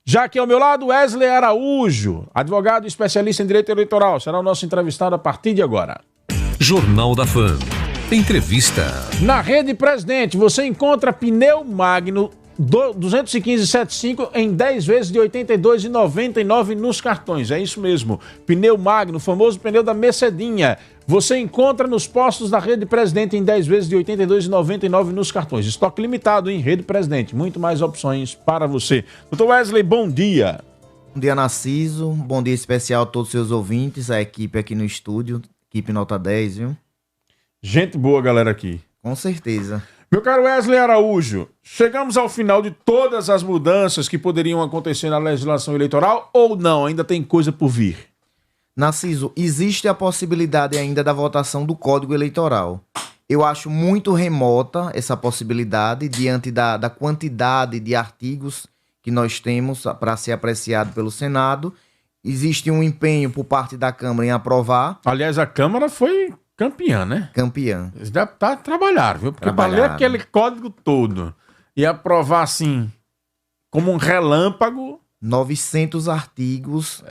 Já aqui ao meu lado, Wesley Araújo, advogado e especialista em direito eleitoral. Será o nosso entrevistado a partir de agora. Jornal da Fam. Entrevista. Na Rede Presidente, você encontra pneu Magno 215/75 em 10 vezes de R$ 82,99 nos cartões. É isso mesmo. Pneu Magno, o famoso pneu da Mercedinha. Você encontra nos postos da Rede Presidente em 10 vezes de R$ 82,99 nos cartões. Estoque limitado em Rede Presidente. Muito mais opções para você. Doutor Wesley, bom dia. Bom dia, Narciso. Bom dia especial a todos os seus ouvintes, a equipe aqui no estúdio. Equipe nota 10, viu? Gente boa, galera, aqui. Com certeza. Meu caro Wesley Araújo, chegamos ao final de todas as mudanças que poderiam acontecer na legislação eleitoral ou não? Ainda tem coisa por vir? Narciso, existe a possibilidade ainda da votação do Código Eleitoral. Eu acho muito remota essa possibilidade diante da quantidade de artigos que nós temos para ser apreciado pelo Senado. Existe um empenho por parte da Câmara em aprovar. Aliás, a Câmara foi campeã, né? Campeã. Eles trabalharam, viu? Porque para ler aquele código todo e aprovar assim, como um relâmpago... 900 artigos.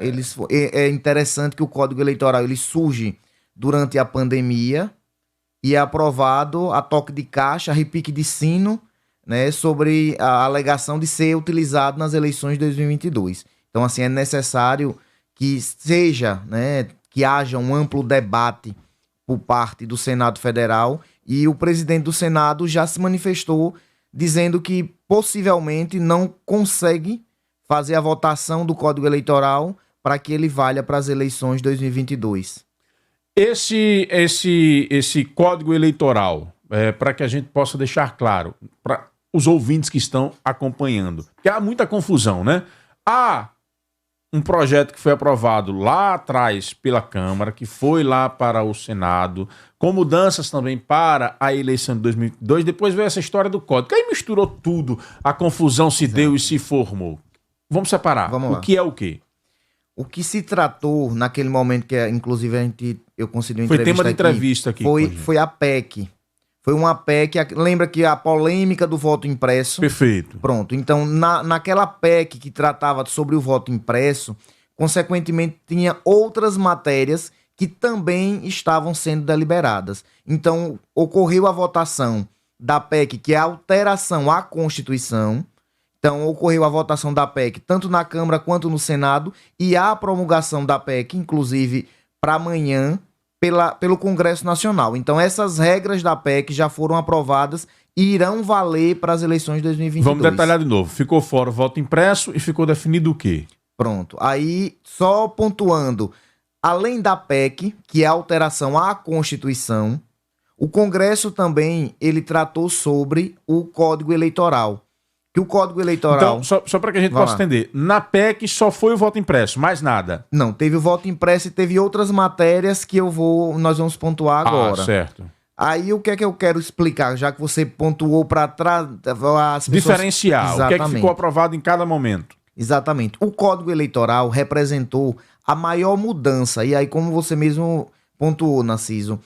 É interessante que o Código Eleitoral ele surge durante a pandemia e é aprovado a toque de caixa, a repique de sino, né, sobre a alegação de ser utilizado nas eleições de 2022. Então, assim, é necessário que seja, né, que haja um amplo debate por parte do Senado Federal, e o presidente do Senado já se manifestou dizendo que possivelmente não consegue fazer a votação do Código Eleitoral para que ele valha para as eleições de 2022. Esse Código Eleitoral, para que a gente possa deixar claro para os ouvintes que estão acompanhando, porque há muita confusão, né? Há um projeto que foi aprovado lá atrás pela Câmara, que foi lá para o Senado, com mudanças também para a eleição de 2022. Depois veio essa história do Código. Aí misturou tudo, a confusão se deu e se formou. Vamos separar. Vamos lá. O que é o quê? O que se tratou naquele momento, que inclusive eu consegui uma foi entrevista tema de entrevista aqui. Foi a PEC. Foi uma PEC, lembra que a polêmica do voto impresso... Perfeito. Pronto, então naquela PEC que tratava sobre o voto impresso, consequentemente tinha outras matérias que também estavam sendo deliberadas. Então ocorreu a votação da PEC, que é a alteração à Constituição. Então ocorreu a votação da PEC tanto na Câmara quanto no Senado, e a promulgação da PEC, inclusive para amanhã, pelo Congresso Nacional. Então essas regras da PEC já foram aprovadas e irão valer para as eleições de 2022. Vamos detalhar de novo. Ficou fora o voto impresso e ficou definido o quê? Pronto. Aí, só pontuando, além da PEC, que é a alteração à Constituição, o Congresso também ele tratou sobre o Código Eleitoral. Que o Código Eleitoral... Então, só para que a gente possa entender, na PEC só foi o voto impresso, mais nada? Não, teve o voto impresso e teve outras matérias que nós vamos pontuar agora. Ah, certo. Aí o que é que eu quero explicar, já que você pontuou para trás... Diferenciar, Exatamente. O que é que ficou aprovado em cada momento. Exatamente. O Código Eleitoral representou a maior mudança, e aí como você mesmo pontuou, Narciso,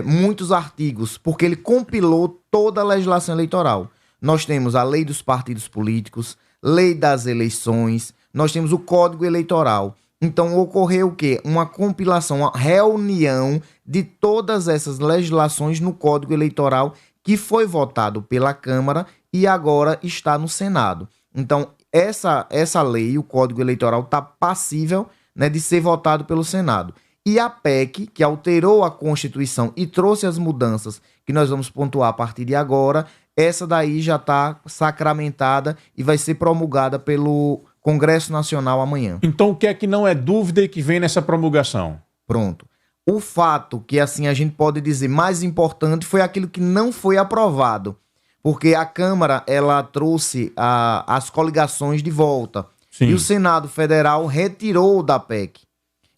muitos artigos, porque ele compilou toda a legislação eleitoral. Nós temos a lei dos partidos políticos, lei das eleições, nós temos o Código Eleitoral. Então ocorreu o quê? Uma compilação, uma reunião de todas essas legislações no Código Eleitoral, que foi votado pela Câmara e agora está no Senado. Então essa lei, o Código Eleitoral, está passível, né, de ser votado pelo Senado. E a PEC, que alterou a Constituição e trouxe as mudanças que nós vamos pontuar a partir de agora, essa daí já está sacramentada e vai ser promulgada pelo Congresso Nacional amanhã. Então o que é que não é dúvida e que vem nessa promulgação? Pronto. O fato que assim a gente pode dizer mais importante foi aquilo que não foi aprovado, porque a Câmara ela trouxe as coligações de volta. Sim. E o Senado Federal retirou da PEC.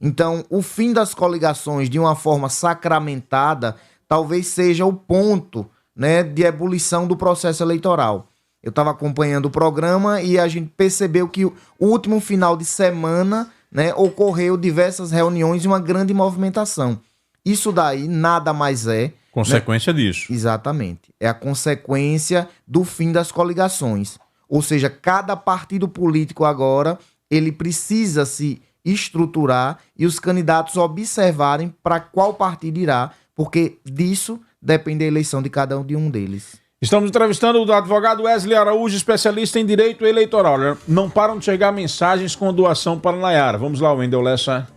Então o fim das coligações de uma forma sacramentada talvez seja o ponto, né, de ebulição do processo eleitoral. Eu estava acompanhando o programa e a gente percebeu que o último final de semana, né, ocorreu diversas reuniões e uma grande movimentação. Isso daí nada mais é... Consequência, né, disso. Exatamente. É a consequência do fim das coligações. Ou seja, cada partido político agora, ele precisa se estruturar e os candidatos observarem para qual partido irá, porque disso depende a eleição de cada um deles. Estamos entrevistando o advogado Wesley Araújo, especialista em direito eleitoral. Não param de chegar mensagens com doação para Nayara. Vamos lá, Wendel Lessa.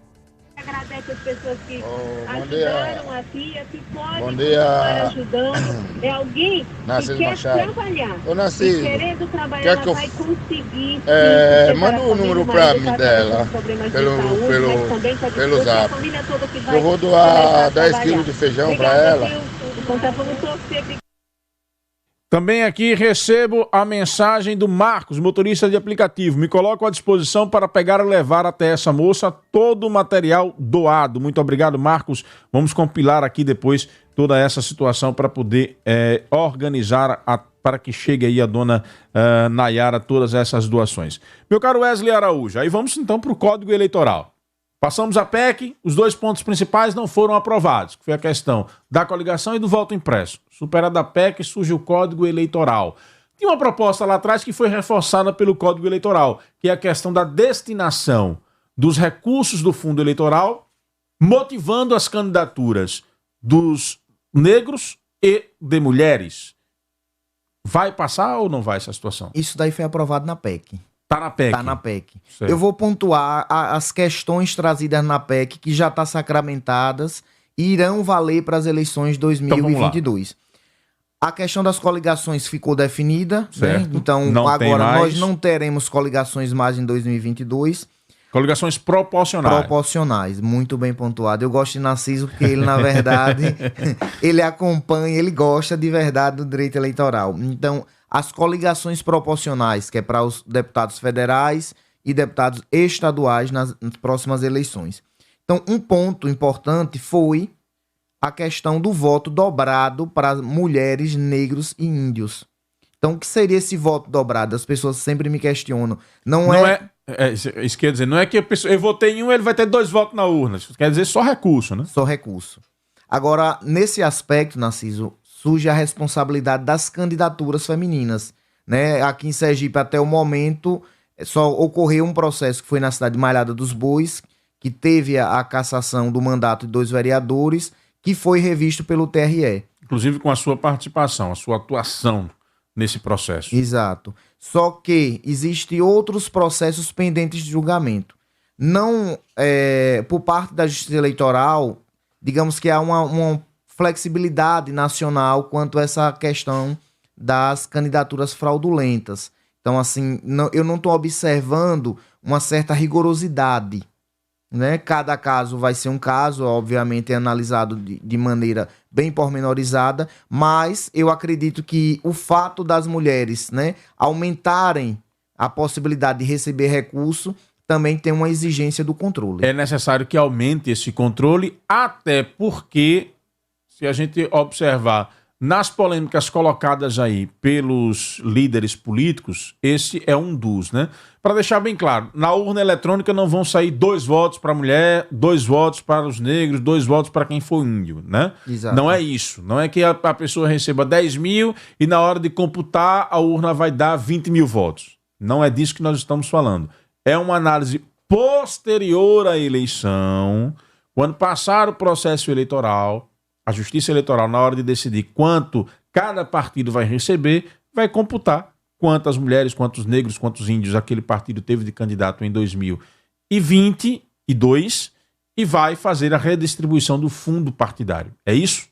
Agradece as pessoas que bom ajudaram aqui, que podem Bom dia. continuar ajudando. É alguém Narciso que quer Machado. trabalhar. Ô, Narciso, E querendo trabalhar, quer ela que eu- vai conseguir. manda o número pra mim dela, pelo zap. Eu vou doar 10 quilos de feijão pra ela. Então tá, vamos torcer. Também aqui recebo a mensagem do Marcos, motorista de aplicativo. Me coloco à disposição para pegar e levar até essa moça todo o material doado. Muito obrigado, Marcos. Vamos compilar aqui depois toda essa situação para poder organizar para que chegue aí a dona Nayara todas essas doações. Meu caro Wesley Araújo, aí vamos então para o Código Eleitoral. Passamos a PEC, os 2 pontos principais não foram aprovados, que foi a questão da coligação e do voto impresso. Superada a PEC, surge o Código Eleitoral. Tinha uma proposta lá atrás que foi reforçada pelo Código Eleitoral, que é a questão da destinação dos recursos do fundo eleitoral, motivando as candidaturas dos negros e de mulheres. Vai passar ou não vai essa situação? Isso daí foi aprovado na PEC. Tá na PEC. Tá na PEC. Certo. Eu vou pontuar as questões trazidas na PEC que já estão sacramentadas e irão valer para as eleições de 2022. A questão das coligações ficou definida, né? Certo. Então Não tem agora mais. nós não teremos coligações mais em 2022. Coligações proporcionais. Proporcionais, muito bem pontuado. Eu gosto de Narciso porque ele, na verdade, ele acompanha, ele gosta de verdade do direito eleitoral. Então, as coligações proporcionais, que é para os deputados federais e deputados estaduais nas próximas eleições. Então, um ponto importante foi a questão do voto dobrado para mulheres, negros e índios. Então, o que seria esse voto dobrado? As pessoas sempre me questionam. Isso quer dizer, não é que a pessoa, eu votei em um, ele vai ter 2 votos na urna. Isso quer dizer só recurso, né? Só recurso. Agora, nesse aspecto, Narciso, surge a responsabilidade das candidaturas femininas, né? Aqui em Sergipe, até o momento, só ocorreu um processo que foi na cidade de Malhada dos Bois, que teve a cassação do mandato de 2 vereadores, que foi revisto pelo TRE. Inclusive com a sua participação, a sua atuação nesse processo. Exato. Só que existem outros processos pendentes de julgamento. Não, por parte da Justiça Eleitoral, digamos que há uma flexibilidade nacional quanto a essa questão das candidaturas fraudulentas. Então, assim, eu não estou observando uma certa rigorosidade, né? Cada caso vai ser um caso, obviamente é analisado de maneira bem pormenorizada, mas eu acredito que o fato das mulheres, né, aumentarem a possibilidade de receber recurso também tem uma exigência do controle. É necessário que aumente esse controle, até porque, se a gente observar nas polêmicas colocadas aí pelos líderes políticos, esse é um dos, né? Para deixar bem claro, na urna eletrônica não vão sair 2 votos para a mulher, 2 votos para os negros, 2 votos para quem for índio, né? Exato. Não é isso. Não é que a pessoa receba 10 mil e na hora de computar a urna vai dar 20 mil votos. Não é disso que nós estamos falando. É uma análise posterior à eleição, quando passar o processo eleitoral, a Justiça Eleitoral, na hora de decidir quanto cada partido vai receber, vai computar quantas mulheres, quantos negros, quantos índios aquele partido teve de candidato em 2022 e vai fazer a redistribuição do fundo partidário. É isso?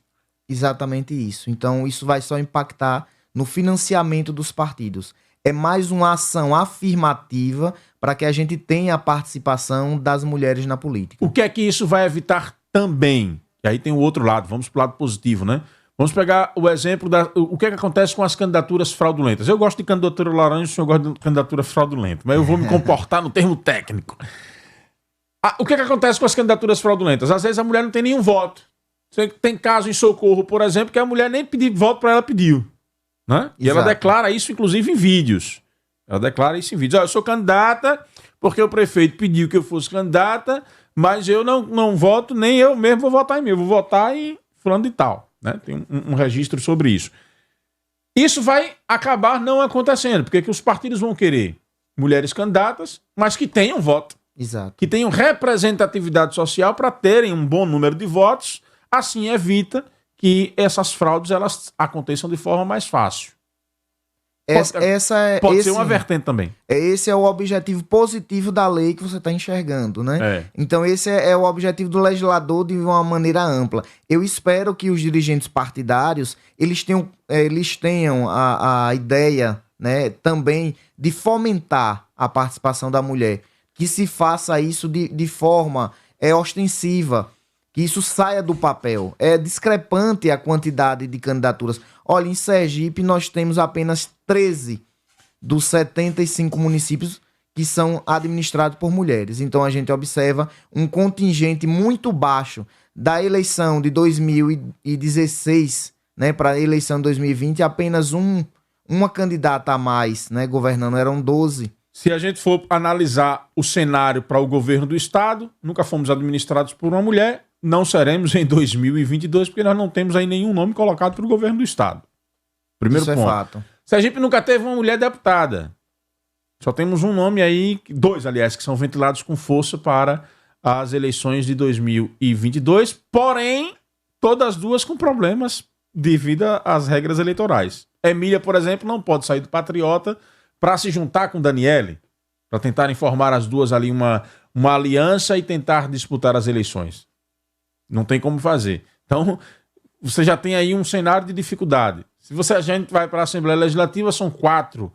Exatamente isso. Então, isso vai só impactar no financiamento dos partidos. É mais uma ação afirmativa para que a gente tenha a participação das mulheres na política. O que é que isso vai evitar também? E aí tem o outro lado, vamos para o lado positivo, né? Vamos pegar o exemplo o que é que acontece com as candidaturas fraudulentas. Eu gosto de candidatura laranja, o senhor gosta de candidatura fraudulenta, mas eu vou me comportar no termo técnico. O que é que acontece com as candidaturas fraudulentas? Às vezes a mulher não tem nenhum voto. Tem caso em Socorro, por exemplo, que a mulher nem pedir voto para ela pediu, né? E ela declara isso, inclusive, em vídeos. Ela declara isso em vídeos. Eu sou candidata porque o prefeito pediu que eu fosse candidata, mas eu não voto, nem eu mesmo vou votar em mim. Eu vou votar em fulano de tal, né? Tem um registro sobre isso. Isso vai acabar não acontecendo, porque que os partidos vão querer mulheres candidatas, mas que tenham voto, Exato. que tenham representatividade social para terem um bom número de votos, assim evita que essas fraudes elas aconteçam de forma mais fácil. Pode ser uma vertente também. Esse é o objetivo positivo da lei que você está enxergando, né? Então esse é o objetivo do legislador de uma maneira ampla. Eu espero que os dirigentes partidários eles tenham a ideia, né, também de fomentar a participação da mulher, que se faça isso de forma ostensiva, que isso saia do papel. É discrepante a quantidade de candidaturas. Olha, em Sergipe nós temos apenas 13 dos 75 municípios que são administrados por mulheres. Então a gente observa um contingente muito baixo da eleição de 2016, né, para a eleição de 2020, apenas uma candidata a mais, né, governando, eram 12. Se a gente for analisar o cenário para o governo do estado, nunca fomos administrados por uma mulher, não seremos em 2022, porque nós não temos aí nenhum nome colocado para o governo do estado. Primeiro ponto. Isso é fato. Sergipe nunca teve uma mulher deputada. Só temos um nome aí, dois, aliás, que são ventilados com força para as eleições de 2022, porém, todas duas com problemas devido às regras eleitorais. Emília, por exemplo, não pode sair do Patriota para se juntar com Daniele, para tentarem formar as duas ali uma aliança e tentar disputar as eleições. Não tem como fazer. Então, você já tem aí um cenário de dificuldade. Se a gente vai para a Assembleia Legislativa, são 4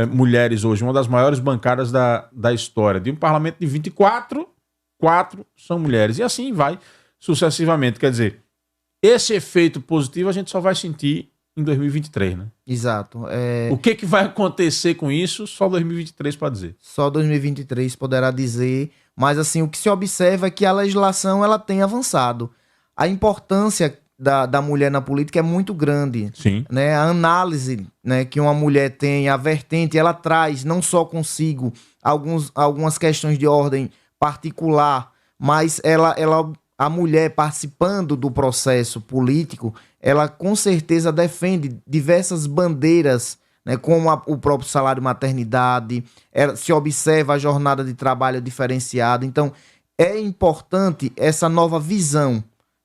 mulheres hoje, uma das maiores bancadas da história. De um parlamento de 24, 4 são mulheres. E assim vai sucessivamente. Quer dizer, esse efeito positivo a gente só vai sentir em 2023, né? Exato. O que vai acontecer com isso, só 2023 pode dizer. Só 2023 poderá dizer, mas assim, o que se observa é que a legislação ela tem avançado. A importância da mulher na política é muito grande. Sim. Né? A análise, né, que uma mulher tem, a vertente, ela traz não só consigo algumas questões de ordem particular, mas a mulher participando do processo político, ela com certeza defende diversas bandeiras, né, como o próprio salário maternidade, se observa a jornada de trabalho diferenciada. Então, é importante essa nova visão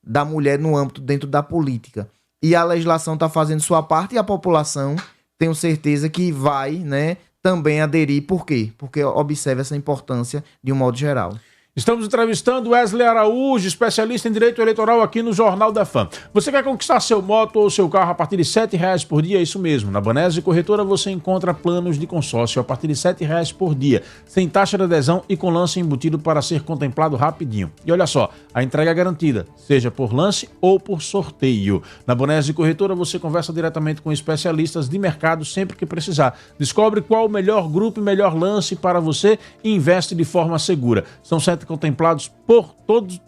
da mulher no âmbito dentro da política. E a legislação está fazendo sua parte e a população, tenho certeza que vai, né, também aderir. Por quê? Porque observa essa importância de um modo geral. Estamos entrevistando Wesley Araújo, especialista em direito eleitoral aqui no Jornal da Fã. Você quer conquistar seu moto ou seu carro a partir de R$ 7,00 por dia? Isso mesmo. Na Banese Corretora você encontra planos de consórcio a partir de R$ 7,00 por dia, sem taxa de adesão e com lance embutido para ser contemplado rapidinho. E olha só, a entrega é garantida, seja por lance ou por sorteio. Na Banese Corretora você conversa diretamente com especialistas de mercado sempre que precisar. Descobre qual o melhor grupo e melhor lance para você e investe de forma segura. São 7 contemplados por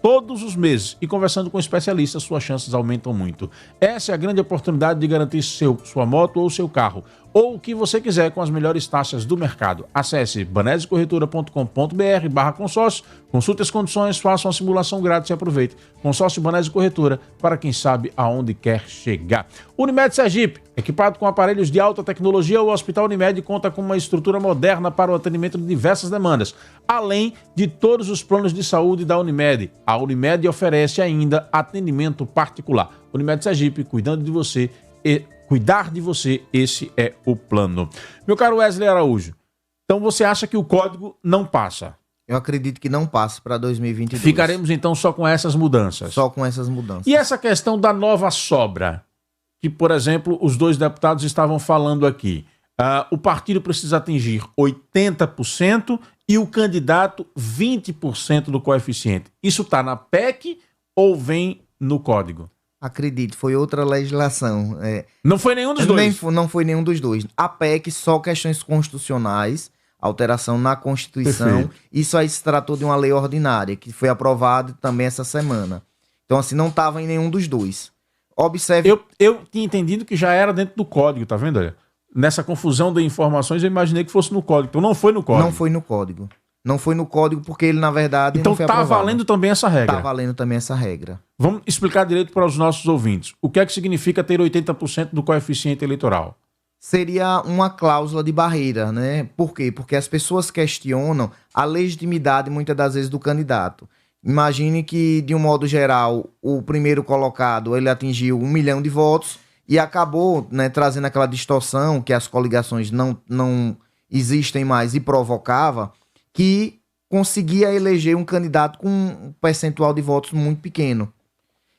todos os meses e conversando com especialistas suas chances aumentam muito. Essa é a grande oportunidade de garantir sua moto ou seu carro ou o que você quiser com as melhores taxas do mercado. Acesse banesecorretora.com.br/consórcio, consulte as condições, faça uma simulação grátis e aproveite. Consórcio Banese Corretora para quem sabe aonde quer chegar. Unimed Sergipe, equipado com aparelhos de alta tecnologia, o Hospital Unimed conta com uma estrutura moderna para o atendimento de diversas demandas, além de todos os planos de saúde da Unimed. A Unimed oferece ainda atendimento particular. Unimed Sergipe, cuidando de você e cuidar de você, esse é o plano. Meu caro Wesley Araújo, então você acha que o código não passa? Eu acredito que não passa para 2022. Ficaremos então só com essas mudanças? Só com essas mudanças. E essa questão da nova sobra, que, por exemplo, os dois deputados estavam falando aqui. O partido precisa atingir 80% e o candidato 20% do coeficiente. Isso está na PEC ou vem no código? Acredito, foi outra legislação. Não foi nenhum dos dois? Não foi nenhum dos dois. A PEC, só questões constitucionais, alteração na Constituição. Perfeito. Isso aí se tratou de uma lei ordinária, que foi aprovada também essa semana. Então, assim, não estava em nenhum dos dois. Observe... Eu tinha entendido que já era dentro do código, tá vendo? Olha? Nessa confusão de informações, eu imaginei que fosse no código. Então não foi no código. Não foi no código. Não foi no código porque ele, na verdade, então não foi tá aprovado. valendo também essa regra. Tá valendo também essa regra. Vamos explicar direito para os nossos ouvintes. O que é que significa ter 80% do coeficiente eleitoral? seria uma cláusula de barreira, né? Por quê? Porque as pessoas questionam a legitimidade, muitas das vezes, do candidato. Imagine que, de um modo geral, o primeiro colocado, ele atingiu 1 milhão de votos e acabou, né, trazendo aquela distorção que as coligações não existem mais e provocava, que conseguia eleger um candidato com um percentual de votos muito pequeno.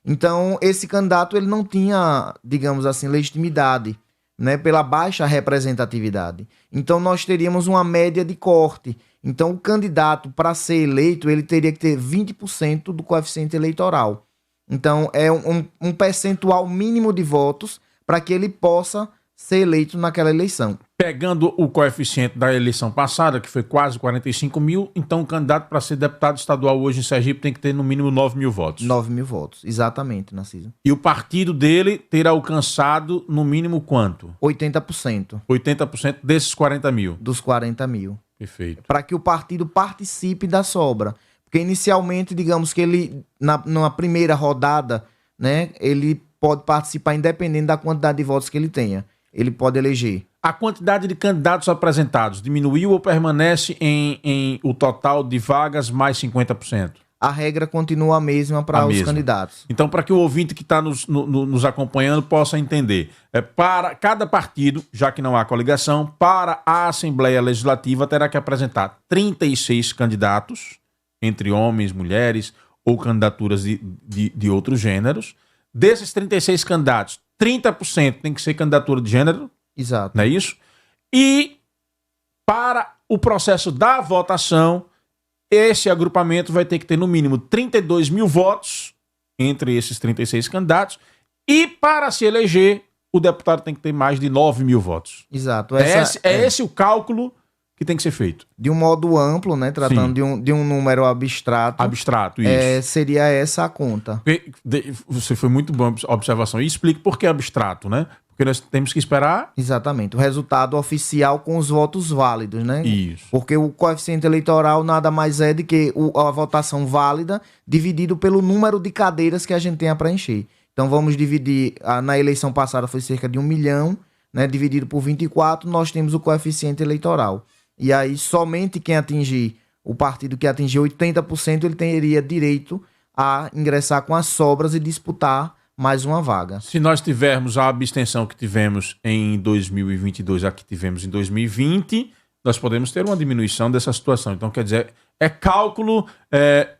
Então, esse candidato ele não tinha, digamos assim, legitimidade, né, pela baixa representatividade. Então, nós teríamos uma média de corte. Então, o candidato, para ser eleito, ele teria que ter 20% do coeficiente eleitoral. Então, é um percentual mínimo de votos para que ele possa ser eleito naquela eleição. Pegando o coeficiente da eleição passada, que foi quase 45 mil, então o candidato para ser deputado estadual hoje em Sergipe tem que ter no mínimo 9 mil votos. 9 mil votos, exatamente, Narciso. E o partido dele terá alcançado no mínimo quanto? 80%. 80% desses 40 mil. Dos 40 mil. Perfeito. Para que o partido participe da sobra. Porque inicialmente, digamos que ele, numa primeira rodada, né, ele pode participar independente da quantidade de votos que ele tenha. Ele pode eleger. A quantidade de candidatos apresentados diminuiu ou permanece em o total de vagas mais 50%? A regra continua a mesma para os candidatos. Então, para que o ouvinte que está nos acompanhando possa entender, para cada partido, já que não há coligação, para a Assembleia Legislativa terá que apresentar 36 candidatos, entre homens, mulheres ou candidaturas de outros gêneros. Desses 36 candidatos, 30% tem que ser candidatura de gênero. Exato. Não é isso? E para o processo da votação, esse agrupamento vai ter que ter no mínimo 32 mil votos entre esses 36 candidatos. E para se eleger, o deputado tem que ter mais de 9 mil votos. Exato. Esse o cálculo que tem que ser feito. De um modo amplo, né? Tratando de um número abstrato. Abstrato, isso. Seria essa a conta. Você foi muito boa observação. E explique por que abstrato, né? Porque nós temos que esperar... Exatamente. O resultado oficial com os votos válidos, né? Isso. Porque o coeficiente eleitoral nada mais é do que a votação válida dividido pelo número de cadeiras que a gente tem a preencher. Então vamos dividir... Na eleição passada foi cerca de 1 milhão, né? Dividido por 24, nós temos o coeficiente eleitoral. E aí, somente quem atingir, o partido que atingir 80%, ele teria direito a ingressar com as sobras e disputar mais uma vaga. Se nós tivermos a abstenção que tivemos em 2022, a que tivemos em 2020, nós podemos ter uma diminuição dessa situação. Então, quer dizer, é cálculo,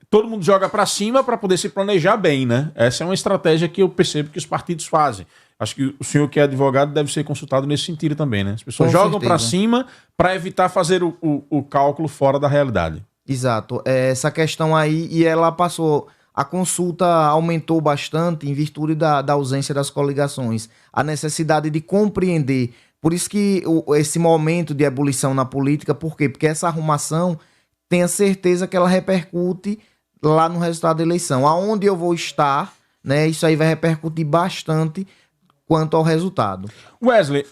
todo mundo joga para cima para poder se planejar bem, né? Essa é uma estratégia que eu percebo que os partidos fazem. Acho que o senhor que é advogado deve ser consultado nesse sentido também, né? As pessoas jogam para cima para evitar fazer o cálculo fora da realidade. Exato. Essa questão aí, e ela passou... A consulta aumentou bastante em virtude da ausência das coligações. A necessidade de compreender. Por isso que esse momento de ebulição na política, por quê? Porque essa arrumação, tenha certeza que ela repercute lá no resultado da eleição. Aonde eu vou estar, né? Isso aí vai repercutir bastante quanto ao resultado. Wesley,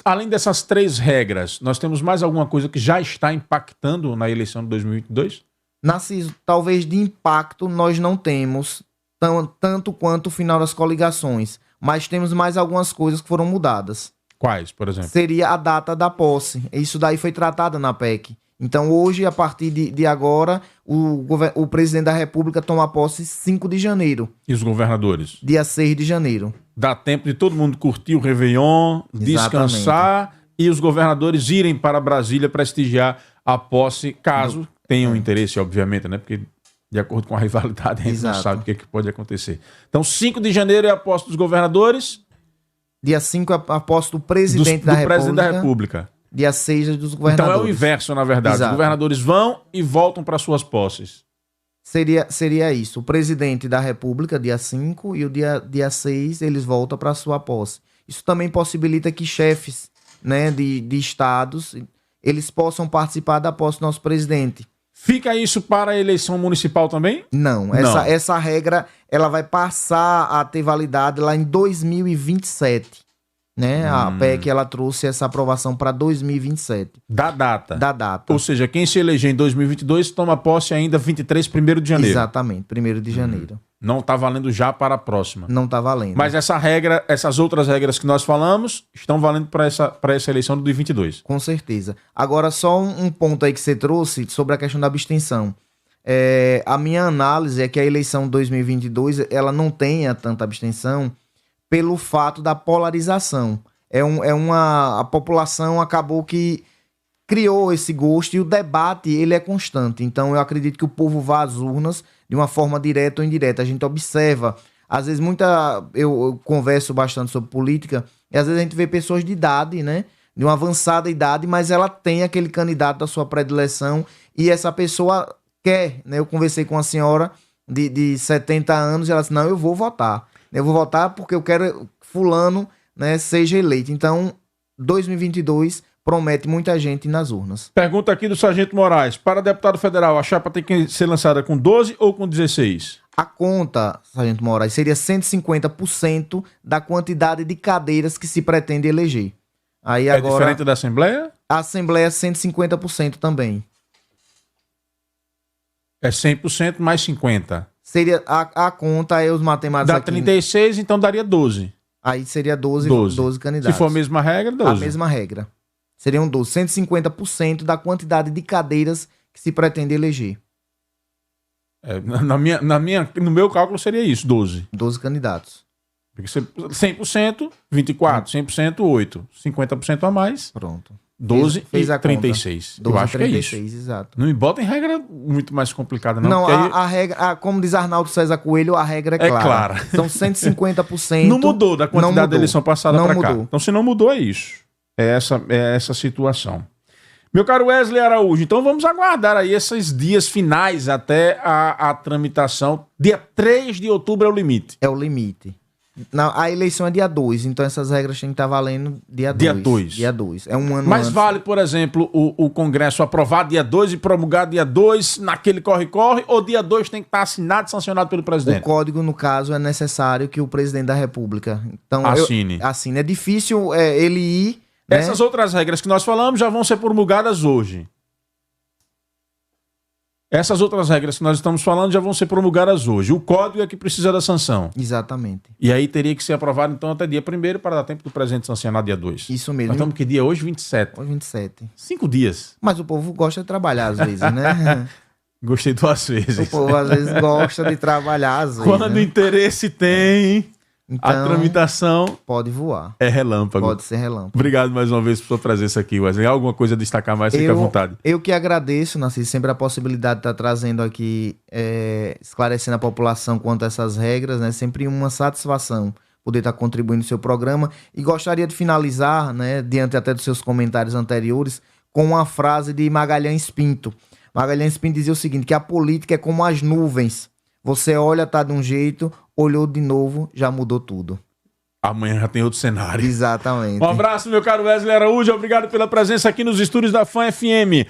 além dessas 3 regras, nós temos mais alguma coisa que já está impactando na eleição de 2022? Narciso, talvez de impacto nós não temos tanto quanto o final das coligações, mas temos mais algumas coisas que foram mudadas. Quais, por exemplo? Seria a data da posse. Isso daí foi tratada na PEC. Então hoje, a partir de agora, o presidente da República toma posse 5 de janeiro. E os governadores? Dia 6 de janeiro. Dá tempo de todo mundo curtir o Réveillon, descansar e os governadores irem para Brasília prestigiar a posse, caso tenham interesse, obviamente, né? Porque de acordo com a rivalidade, a gente não sabe o que pode acontecer. Então, 5 de janeiro é a posse dos governadores. Dia 5 é a posse do presidente da República. Presidente da República. Dia 6 é dos governadores. Então é o inverso, na verdade. Exato. Os governadores vão e voltam para suas posses. Seria isso. O presidente da República, dia 5, e o dia 6, eles voltam para sua posse. Isso também possibilita que chefes, né, de estados, eles possam participar da posse do nosso presidente. Fica isso para a eleição municipal também? Não. Essa regra ela vai passar a ter validade lá em 2027. Né? A PEC ela trouxe essa aprovação para 2027. Da data? Da data. Ou seja, quem se eleger em 2022 toma posse ainda 1º de janeiro. Exatamente, 1º de janeiro. Não está valendo já para a próxima. Não está valendo. Mas essa regra, essas outras regras que nós falamos, estão valendo para essa eleição de 2022. Com certeza. Agora, só um ponto aí que você trouxe sobre a questão da abstenção. A minha análise é que a eleição de 2022 ela não tenha tanta abstenção pelo fato da polarização. A população acabou que criou esse gosto e o debate ele é constante. Então eu acredito que o povo vá às urnas de uma forma direta ou indireta. A gente observa, às vezes eu converso bastante sobre política e às vezes a gente vê pessoas de idade, né? De uma avançada idade, mas ela tem aquele candidato da sua predileção e essa pessoa quer, né? Eu conversei com uma senhora de 70 anos e ela disse, não, eu vou votar. Eu vou votar porque eu quero fulano, né, seja eleito. Então, 2022 promete muita gente nas urnas. Pergunta aqui do Sargento Moraes. Para deputado federal, a chapa tem que ser lançada com 12 ou com 16? A conta, Sargento Moraes, seria 150% da quantidade de cadeiras que se pretende eleger. Aí agora, diferente da Assembleia? A Assembleia 150% também. É 100% mais 50%. Seria a conta, aí os matemáticos Dá aqui... 36, então daria 12. Aí seria 12 candidatos. Se for a mesma regra, 12. A mesma regra. Seriam 12. 150% da quantidade de cadeiras que se pretende eleger. No meu cálculo seria isso, 12. 12 candidatos. Porque 100%, 24. 100%, 8. 50% a mais. Pronto. 12 fez e 36. 12 eu acho 36, que é isso. Exato. Não me botem regra muito mais complicada, não. Não, aí... a regra, como diz Arnaldo César Coelho, a regra é clara. Clara. São 150%. Não mudou da quantidade da eleição passada para cá. Mudou. Então, se não mudou, é isso. É essa situação. Meu caro Wesley Araújo, então vamos aguardar aí esses dias finais até a tramitação. Dia 3 de outubro é o limite. É o limite. A eleição é dia 2, então essas regras têm que estar valendo dia 2. Dia 2. É um ano Mas antes. vale, por exemplo, o Congresso aprovar dia 2 e promulgar dia 2 naquele corre-corre, ou dia 2 tem que estar assinado e sancionado pelo presidente? O código, no caso, é necessário que o presidente da República então, assine. É difícil ele ir... Né? Essas outras regras que nós falamos já vão ser promulgadas hoje. Essas outras regras que nós estamos falando já vão ser promulgadas hoje. O código é que precisa da sanção. Exatamente. E aí teria que ser aprovado, então, até dia 1º para dar tempo do presidente sancionar dia 2. Isso mesmo. Nós estamos que dia hoje? 27. Hoje 27. 5 dias. Mas o povo gosta de trabalhar às vezes, né? Gostei 2 vezes. O povo às vezes gosta de trabalhar às vezes. Quando o interesse tem... Então, a tramitação pode voar. É relâmpago. Pode ser relâmpago. Obrigado mais uma vez por sua presença aqui, Wesley. Alguma coisa a destacar mais? Fique à vontade. Eu que agradeço, Narciso, sempre a possibilidade de estar trazendo aqui, esclarecendo a população quanto a essas regras, né? Sempre uma satisfação poder estar contribuindo no seu programa. E gostaria de finalizar, né, diante até dos seus comentários anteriores, com uma frase de Magalhães Pinto. Magalhães Pinto dizia o seguinte, que a política é como as nuvens. Você olha, tá de um jeito, olhou de novo, já mudou tudo. Amanhã já tem outro cenário. Exatamente. Um abraço, meu caro Wesley Araújo. Obrigado pela presença aqui nos estúdios da Fã FM.